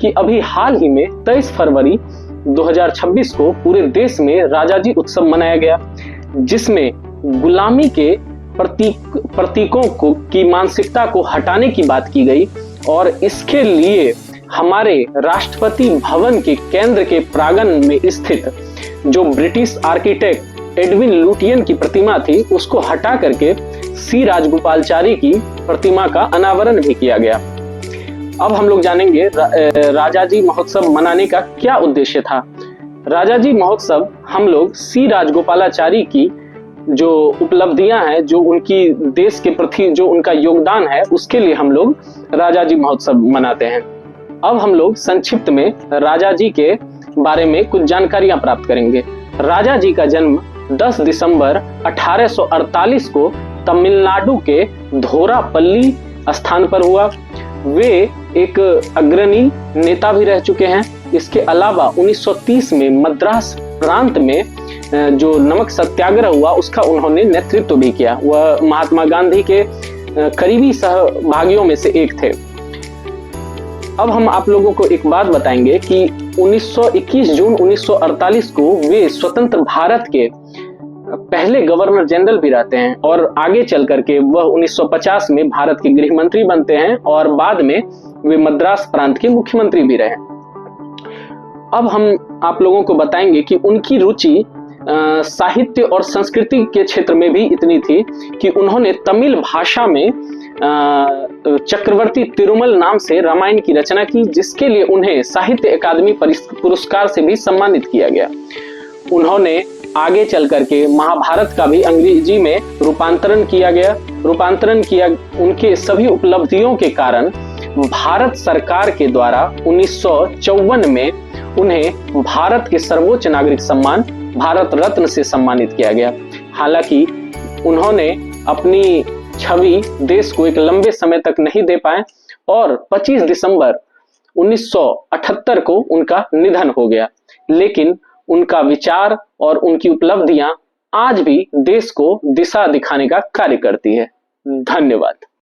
कि अभी हाल ही में 23 फरवरी 2026 को पूरे देश में राजाजी उत्सव मनाया गया, जिसमें गुलामी के प्रतीकों को की मानसिकता को हटाने की बात की गई और इसके लिए हमारे राष्ट्रपति भवन के केंद्र के प्रांगण में स्थित जो ब्रिटिश आर्किटेक्ट एडविन लुटियन की प्रतिमा थी उसको हटा करके सी राजगोपालाचारी की प्रतिमा का अनावरण भी किया गया। अब हम लोग जानेंगे राजाजी महोत्सव मनाने का क्या उद्देश्य था। राजाजी महोत्सव हम लोग सी राजगोपालाचारी की जो उपलब्धियां हैं, जो उनकी देश के प्रति जो उनका योगदान है, उसके लिए हम लोग राजाजी महोत्सव मनाते हैं। अब हम लोग संक्षिप्त में राजाजी के बारे में कुछ जानकारियां प्राप्त करेंगे। राजाजी का जन्म 10 दिसंबर 1848 को तमिलनाडु के धोरापल्ली स्थान पर हुआ। वे एक अग्रणी नेता भी रह चुके हैं। इसके अलावा 1930 में मद्रास प्रांत में जो नमक सत्याग्रह हुआ उसका उन्होंने नेतृत्व भी किया। वह महात्मा गांधी के करीबी सहभागियों में से एक थे। अब हम आप लोगों को एक बात बताएंगे कि 21 जून 1948 को वे स्वतंत्र भारत के पहले गवर्नर जनरल भी रहते हैं और आगे चल करके वह 1950 में भारत के गृह मंत्री बनते हैं और बाद में वे मद्रास प्रांत के मुख्यमंत्री भी रहे। अब हम आप लोगों को बताएंगे कि उनकी रुचि साहित्य और संस्कृति के क्षेत्र में भी इतनी थी कि उन्होंने तमिल भाषा में चक्रवर्ती तिरुमल नाम से रामायण की रचना की, जिसके लिए उन्हें साहित्य अकादमी पुरस्कार से भी सम्मानित किया गया। उन्होंने आगे चल करके महाभारत का भी अंग्रेजी में रूपांतरण किया। उनके सभी उपलब्धियों के कारण भारत सरकार के द्वारा 1954 में उन्हें भारत के सर्वोच्च नागरिक सम्मान भारत रत्न से सम्मानित किया गया। हालांकि उन्होंने अपनी छवि देश को एक लंबे समय तक नहीं दे पाए और 25 दिसंबर 1978 को उनका निधन हो गया, लेकिन उनका विचार और उनकी उपलब्धियां आज भी देश को दिशा दिखाने का कार्य करती है। धन्यवाद।